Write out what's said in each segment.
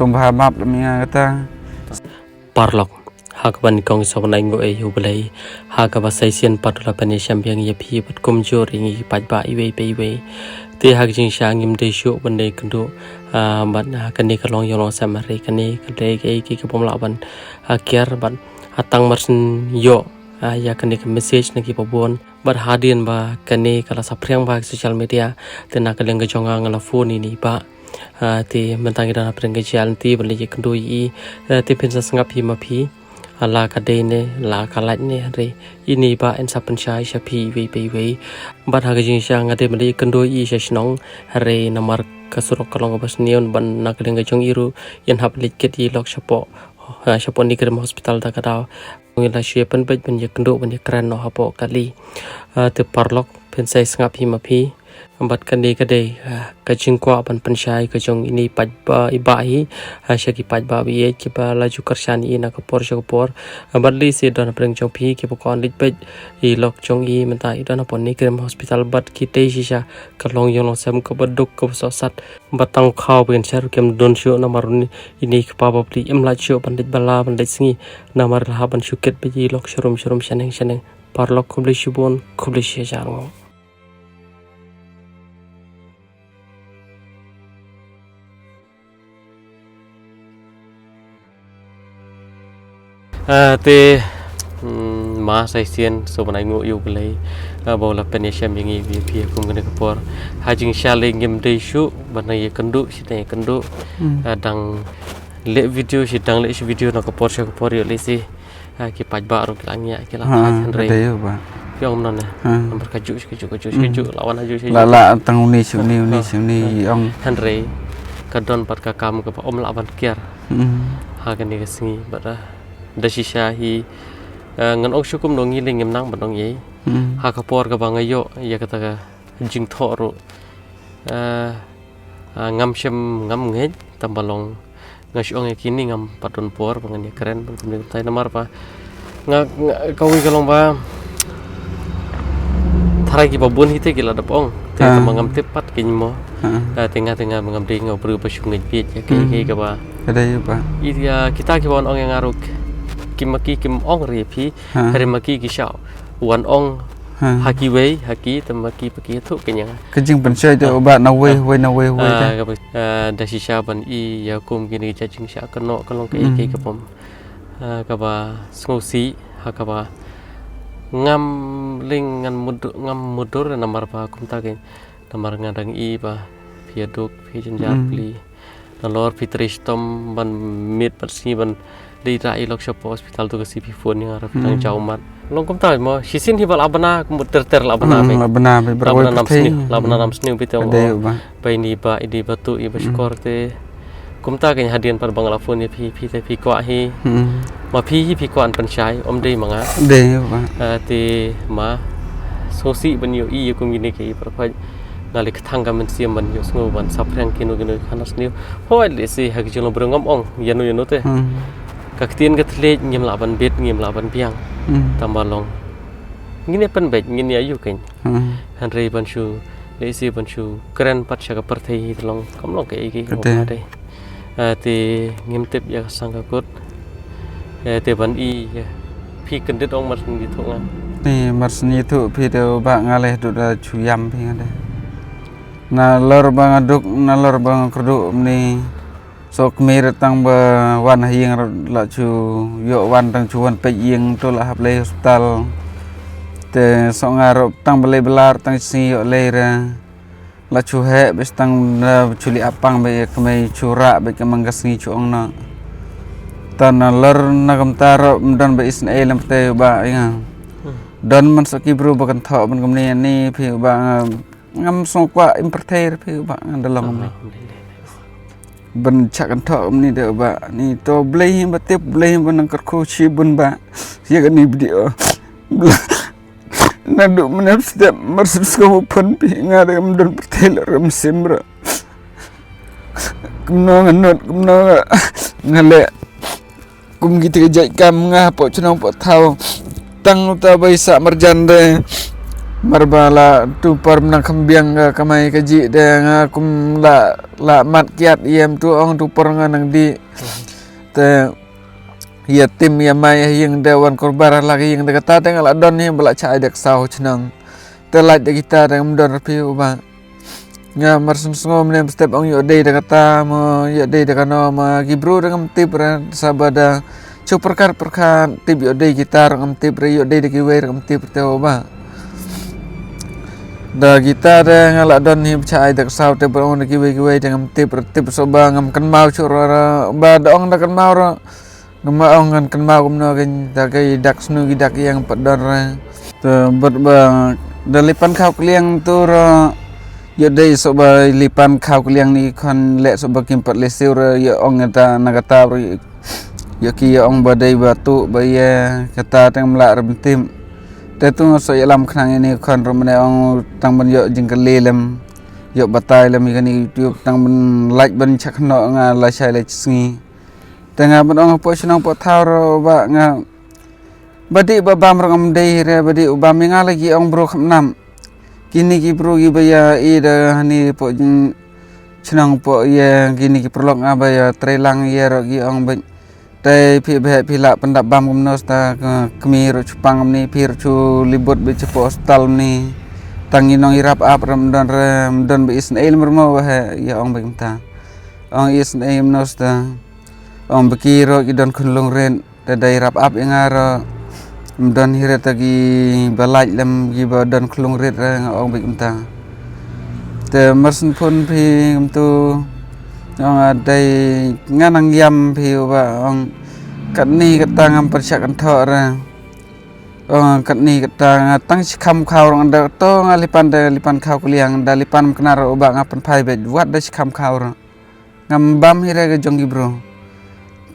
sombha map minga kata parlok hakaban kong sobanai ngo e hublai hakaba saisian patula pani champion ye phi pat komjor ringi pajba iwe pe iwe te hak jing shangim de shu bande kendo ban kani kalong yolong samare kani kade ke pom laban akyar ban atang marsin yo ya kani message naki pabon bar hadian ba kani kala sapriang ba social media te nakaleng ga jonga ngala phone ini ba ti mentangi dana prengge jalan ti beli kendo i ti pensa sangap hi mapi ala kadene la kalatne re ini ba en sapen shai shapi we bat ha gajing sha ngade beli kendo i shnong re namar kasurok kalong bas nion ban nakaleng ga jong iru yan hap liket i lok shapo shapo ni kerem hospital da kada ngila shie pen bej ban yakendo ban yakran no hapo kali te parlok pensai sangap hi mapi ambat kande kade kajing kwa ban pensyai kajong ini pajba ibai syaki pajba biye kipa laju kersyani ina kapor badli se don preng jong phi ki pokon lit pej I lok jong I menta I don apon ni krem hospital bat ki te shisha kalong yong sam ko baduk ko sosat batang khaw ben ser kem don shu na marun ini pa babli imla chu pandit bala pandit singi namar ha ban shuket beji lok shrum shaneng parlok khubli shibon khubli shejang te ma saisian sobanai ngo yu belai bola penyesiam yang I pia kum kena kapor hajing shaling ngem de shu banai kendu sidai kendu dang le video sidang le video na kapor yo le si ki pajba ro kilangnya kila andre yong non nomor kaju lawan aju la tang uni suni ong andre kadon pat ka kam ka om lawan kiar ha kan ni singi bara dasisha hi ngan ok syukum dong ngiling ngemnang badong ye ha kapor ka bangayo ya kata ka jing thoro ngam shem ngam ngej tambalong ngasiong e kini ngam padon por bangan ya keren pun kemudian tai namar pa kawi kalong ba tharai ki babun hite gila dapong te tamangam tepat kinmo tengah mangam ding ngobru pasung ngej ya ke ka ba ada ya ba iya kita ki wan ong yang ngaruk kimaki kim ong repi hari maki kisau wan ong haki wei haki tamaki paki tu kenyang kejing pensai tu obat nawe dasi syaban I yakum gini cacing syak keno kalong ke kapom kaba ngosi hakaba ngam ling ngam mudur namar pa kum tagen namar ngadang I ba piaduk pijenjar pli nalor fitristom ban mit persi ban di rai lok shop hospital tu ke CP phone yang araf tang jaumat long kum tahu mo sisin hibal abana kum ter labana be labana nam sni bitong bai ni ba idi batu I baskor te kum ta ke hadian par bangla phone pi te pi kwa hi ma pi kwa an panchai om dei manga de ba te ma sosi ban yo I kum gini ke par ngalik thang gamen siam ban yo sngo ban saprang kinu khanas ni hoi le si hak jolo brongom ong yanu te kaktiin gatle ngim laban bet ngim laban piang tambalong ngine pen bet ngine ayu ken hanrei banshu leisi banshu keren pat syaga perthei tolong kamlong ke ko ade te ngim tep ya sangga kot te ban I phi kendit ong mas ngi thonga ni marsni tu phi de ba ngaleh du da chuyam phi ngade na lor bang aduk na lor bang kerdu ni sok mir tang ba wan hieng la chu yo wan tang chuan pe yeng to la hap le hospital te songar tang bele belar tang si yo le ra la chu he bes tang chuli apang be kemai chura be kemang gasngi chuong na tan lor na kam tar dan be isn elam te ba inga dan man saki bro bakan tho ban kamni ni phi ba ngam song kwa importer phi ba ndalong ban chakan tho ni de ba ni to blei ba tep blei ban kar kho chi bun ba ye ga ni video na du menap step marsus ko pun pi ngare mdon pertel ram simra kumno ngale kum gitu jai kam nga po chunong po thau tang ta bai sa marjan de Marbala tu par menang kembiang ga kamai kaji de kum la mat kiat iem tu ong tu por nang di te ya tim ya mai yang dewan korbar lagi yang dekata dengan la don ni bala cha dek sau chnang te laj de kita dengan don rapi uba nga marsun ngom nem step ong yo de dekata mo yo de dekano ma gibru dengan tip sabada cu perkar tip yo de gitar ngam tip yo de kiwe ngam tip te uba da gitar ngala don hi chai dak sau te bro ne kiwe dengan tip soba ngam kan mau chura ba dong da kan mau ro ngam ong kan mau kum no kan da kai dak snu gi dak yang padon ra te bot ba da lipan khau kliang tu ro yo dei soba lipan khau kliang ni kon le soba kim pat le siu ro yo ong ta nagata ro yo ki yo ong ba dei batu ba ye kata tang mla ra tim te tu so yalam khnang ini kon romne ong tang ban yo jingkali lem yo batai lem ikani youtube tang ban like ban chakno nga la chai le sngi tengah ban ong po chnong po thau ro ba nga badi ba bam rong dei re badi ubam nga lagi ong bro khamnam kini ki bro gi baya i da hani po chnong po ye kini ki prolog nga baya trelang ye ro gi ong ba tay phi bhe phi la pandap bam kumnos ta kmi ro chupang ni phir chu libot be chepo hostal ni tangi nong irap ap ram don be isnail mermo he ya ong bengta ong isnail nos ta ong bekiro ki don kunlung ren ta dai rap ap ingaro don hire ta gi balaj lam gi ba don kunlung ren ong bengta te marsun pun phi tu ong adai nganang yam phi ba ong kat ni kata ngam persyak kan tho ra ong kat ni kata tang kham khau rong da to lipan khau kliang da lipan kenar ba ngapan phai be wat da kham khau ra ngam bam hire ga jong bro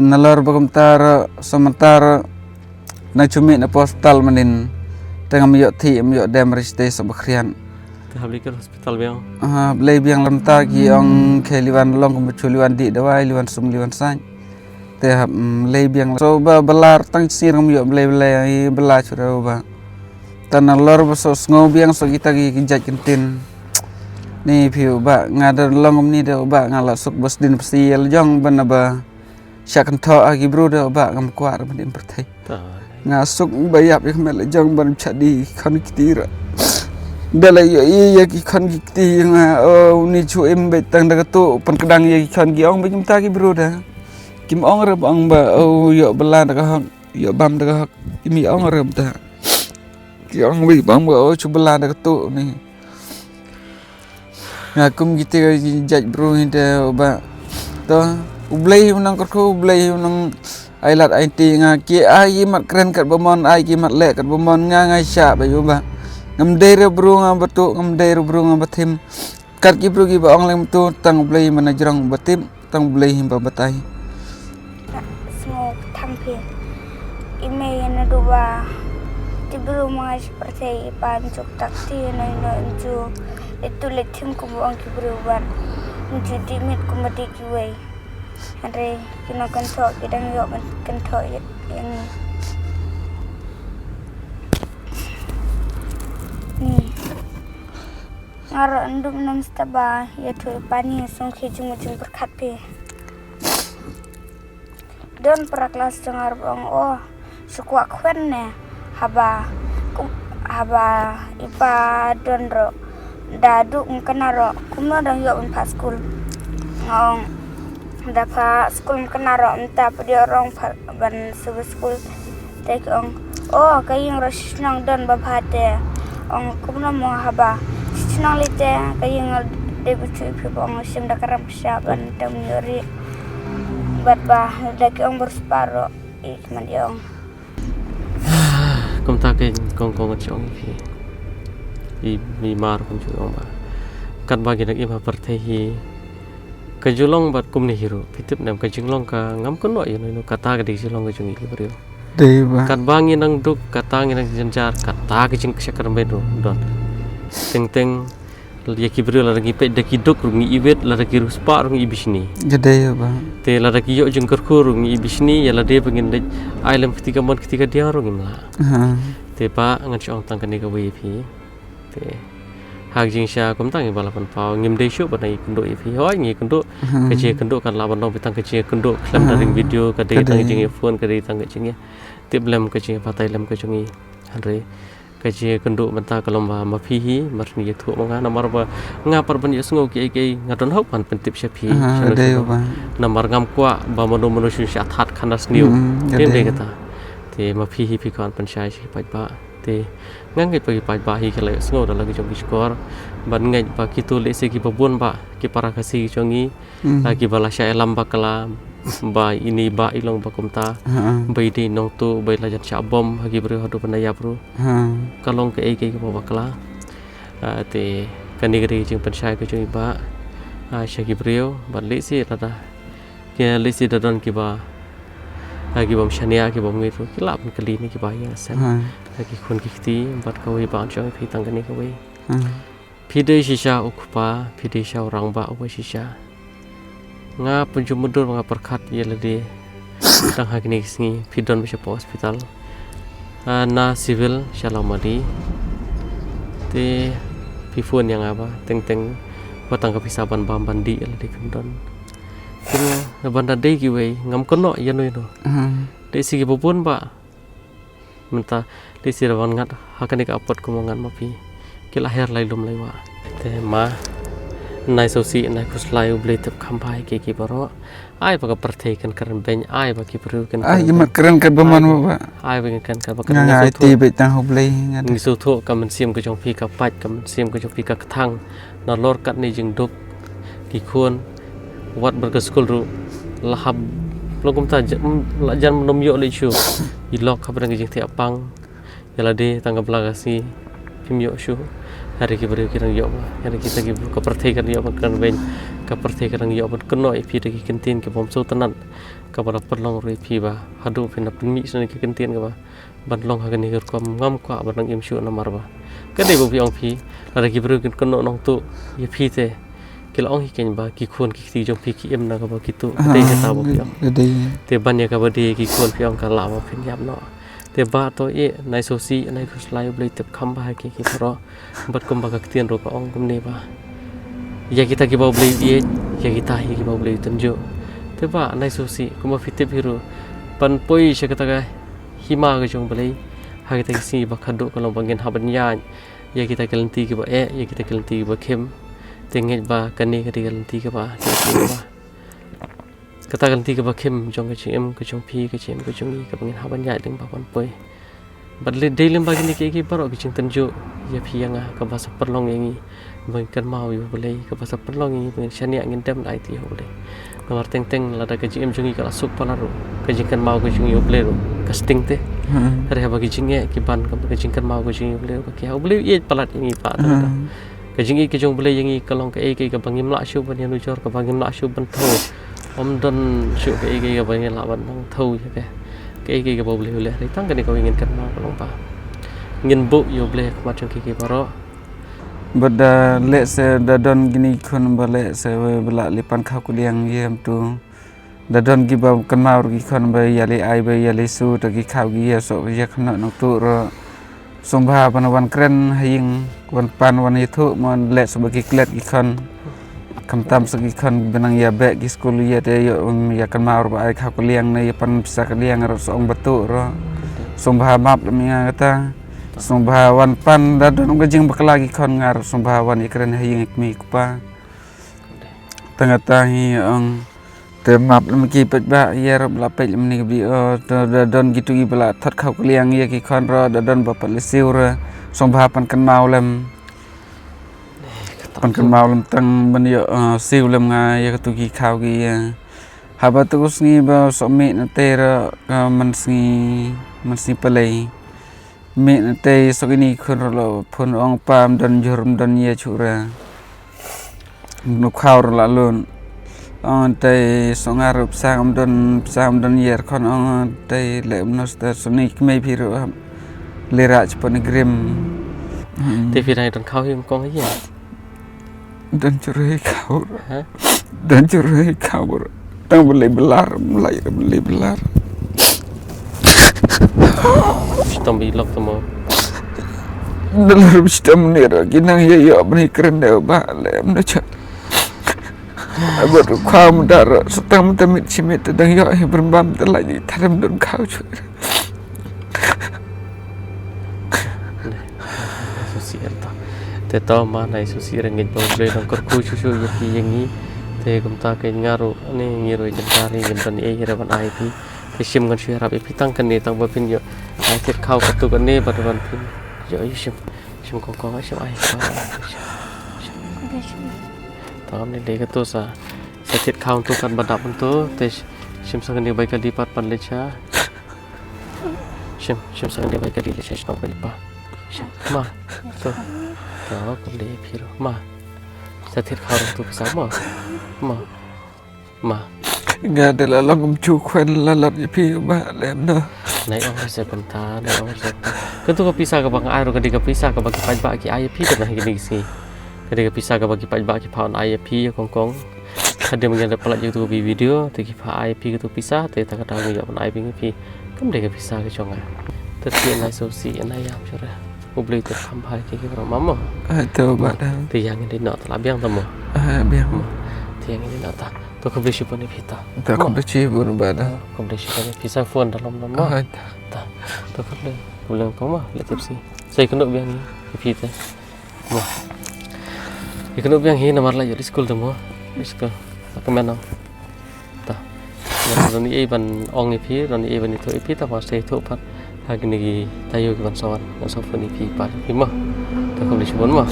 nalor bagam tar sementara na cumi na postal manin tengam yo thi yo dem riste sabakrian Hablikar hospital biang. Blay biang lamta ki ong kheliwan long kum chuliwan di dawai liwan sum liwan san. Te lay biang so ba belar tang sir ngam yo blay bela chura ba. Tanah lor ba so ngo biang so kita gi kinjat kintin. Ni piu ba ngada long ni de ba ngala suk bos din psiel jong ban ba. Syakan tho agi bro de ba ngam kwar ban pertai. Nga suk bayap ik mel jong ban chadi kan kitira. Dalai yo iya ki kan gikti nga ni chu em be tang da tu pan kedang ye kan gi ong be ta ki bro da kim ong re ong ba yo bela da ka yo bam da ka kimi ong re ta ki ong be bang ba chu bela da tu ni nga kum gite jaj bro ni da ba to ublei nang ko ublei nang ai lat ai ti nga ki ai mat kren kat bomon ai ki mat le kat bomon nga ngai sha ba yo ba ngam dere bro ngam batu ngam dere bro ngam batim kat ki bro ki ba ong lem tu tang blai mana jrong batim tang blai him ba batai semua tampil email na dua ti bro mga seperti pan cuk takti na ju itu letim ko ong ki bro ban ju dimit ko mati ki wei andre kino kan tho kidang yo kan tho yang ngaro andum nam staba ya tu pani song khijung berkat pe don pra kelas dengar bang sukwa kwen ne haba ipa don ro dadu kenaro kumno dang yo pas school ngong da pa school kenaro entah dia orang ban sebe school tek ong kayong rasnang don babate ong kumno mo haba senang lite kayang debut ibu bang sim da karam siapan tam yori bat bah da ke ong bersparo ikman yong Kom ta ke kong chong i mi mar kum chu ong ba kan bagi nak ima pertehi ka julong bat kum ni hiro pitip nam ka jinglong ka ngam kun no no kata ka di julong ka jungi brio deba kan bangi nang duk kata ngi nang jenjar kata ka jing syakar bedo don teng ya kibril la ngi pe de kiduk rungi ibet la ki ruspa rungi ibisni gede ba te la ki yo jung kerkur rungi ibisni ya la de pengin de ailam ketika dia rungi mla te pa ngan chong tang kan ka wi phi te hak jing sha kum tang balapan pau ngim de shu banai kendo ipi hoi ngi kendo kece kendo kan laban no bitang kece kendo klam daring video ka de tang jing phone ka de tang jing tip lem kece patai lem ka jungi hanre kece kendo menta kalomba ma phi hi mar ni thu manga namar ba nga par ban yes ngo ke ngadon hok pan pen tip sha phi namar ngam kwa ba mano mano shu sha that khanas niu tem de kata te ma phi hi phi kan pan shai shi pai ba te ngang pagi pai ba hi kala sngo da lagi jongi skor ban ngai ba kitu le se ki babun ba ki para kasi jongi lagi bala sha elam ba kala ba ini ba ilong ba kumta bai di nong tu bai la jat sha bom hagi bru hadu panaya bru kalong ke ke ba kala te kani gari jing pan shai ko jongi ba sha ki brio ba le se da ke le se da don ki ba lagi bom shania ki bom ngiru ki lap kali ni ki ba yang sen lagi khun ki ti bat ka wi ba chong phi tang kani ka wi phi de shisha ukpa phi de sha orang ba wa shisha nga punju mudur nga perkhat ye ladi tang ha kini singi phi don bisa hospital na civil shalamadi te phi phun yang apa teng teng batang ka pisaban bam bandi ladi kendon kini banda dei ki wei ngam kono yanoi no dei sigi bopun ba menta dei sira wan ngat hakani ka apot kumongan mapi kila her lai lum lai wa te ma nai sosi nai kuslai ublei tep khambai ki baro ai ba ka perthei kan karan ben ai ba ki pru kan ai mat keren kan baman ba ai ba kan ba kan ngai ti be tang ublei ngi so tho kam sim ka jong phi ka pat kam sim ka jong phi ka thang na lor kat ni jing duk ki khon wat berkeskul ru lahab logum ta jan nom yo le chu ilok khabar ngi jing apang yala de tangga blagasi pim yo shu hari ki beri kirang yo hari kita ki ka perthei kan yo kan ben ka perthei kan yo keno ipi de ki kentin ki bom so tanan ka bara perlong ri phi ba hadu phin pin mi sne ki kentin ka ba ban long ha kan ni ko ngam kwa ban im shu na mar ba ka de bo pi ong phi hari ki beri kan keno nong tu ye phi te kila ong hiken ba ki khon ki ti jong pi ki em na ka ba ki tu te ta bo pi te ban ya ka ba de ki khon pi ong ka la ba phin yap no te ba to e nai so si nai khus lai blei tep kham ba ki pro bat kum ba ka tien ro ka ong kum ne ba ya kita ki ba blei e ya kita hi ki ba blei tunjo te ba nai so si kum ba fit biru pan poi she ka ta ga hima ga jong blei ha kita ki si ba khadu ka long bangen ha ban ya ya kita kelanti ki ba e ya kita kelanti ki ba khem tengej ba kani ka kelanti ka ba kata ganti ke bakim jong ke cim ke jong pi ke cim ke jong i ke pengin haban ya ding bapan poi badle daily bagi ni ke baro ke cing tenju ya pi yang ke bahasa perlong yang i mungkin mau yo boleh ke bahasa perlong yang i shani angin dem lai ti boleh nomor teng teng lada ke cim jong i kala sup palaru ke jingkan mau ke jong i boleh ro casting te hari bagi jinge ke ban ke jingkan mau ke jong i boleh ke boleh i palat ini pa ke jing i ke jong boleh yang i kalong ke bangim la shu ban yang ujor ke bangim la shu ban tho om don shu ke banyak lawan nang thau ke boleh le tang ke ni kau ingin kan mau long pa ngin bu yo boleh macam ke baro bada le se da don gini khon ba le se bela lipan kha ku liang yem tu da don gi ba kan mau gi khon ba ya le ai ba ya le su ta gi khau gi ya so ya khna nok tu ro sombha pan wan kren hing wan pan wan itu mon le sebagai klet gi khon kam tam segi kan benang ya bek di skul ya de yo ya kan mau ba ai kha ko liang ne pan bisa ka liang ro song batu ro sombha map lemia kata sombha wan pan da don ga jing bakla gi kon ngar sombha wan ikren hing mi kupa tanga tahi ong te map lem ki pet ba ya ro la pet lem ni bi o da don gitu gi bala that kha ko liang ya ki kon ro da don ba pat le siu ro sombha pan kan mau lem pan kan mau lem tang ban yo siu lem nga ya tu gi khau gi haba tu sngi ba so me na te ra man sngi palai me na te so ni khon ro phun ong pam don jorum don ye chura nu khau la lon on te so ngar sam don yer khon on te le no sta so ni me phi ro le ra chpon grim te phi dai don khau him kong hi dan cerai kau, dan cerai kau, tang boleh belar, mulai boleh belar. Tombi lok temo, Dalam sistem ni kinang ya bani keren dah bah lem dah cak. Abad kau mudar setang tamit simit tadang ya berbam terlagi taram don kau cuy. Susi ento. Te to mana susi rengit boleh nang kerku susu ya pi yang ni. Te kumta ke ngaru ni ngiru jentari jempan hiraban IP. Te sim kan syarab ipitang kan ni tang bapin yo. Ai te kau katu kan ni pada pin. Yo sim kong sim ai. Tam ni le katu sa. Sakit kau tu kan badap tu te sim sang ni baik lipat pan lecha. Sim sang ni baik lecha stop lipat. Ma tu. Đó cũng để phía đó sẽ thiết khảo tu sama mà Nga adalah langum cukwan lalat ya pi bah lem dah. này ông sẽ bận ta này ông sẽ cứ tu kepisah ke bang air ke kepisah ke bagi pajak ki ayah pi kan gini sih ke kepisah ke bagi pajak ki paun ayah pi kongkong ada mengenai pelak YouTube video tegi pa ayah pi tu pisah te tak ada mengenai pan ayah pi kan dia kepisah ke conga terus nai sosi nai yang curah Ubli tu kampai ke orang mama. Tahu bah dah. Tu yang ini nak terlabiang tamu. Biar. Tu yang ini nak tak. Tu kau beli siapa ni pita. Tak kau beli pun bah dah. Kau beli siapa ni pisang phone dalam nama. Tak. Tu kau beli kau mah lihat tipsi. Saya kena biang ni pita. Mah. Kena biang ni nama lagi di sekolah tamu. Di sekolah. Aku mana? Tak. Rani ban ong ni pi, rani ban itu pi tak masih itu pat. Hari ni tayo ke bansawan, bansawan ni pi pa pi mah. Tak kau boleh cuba mah.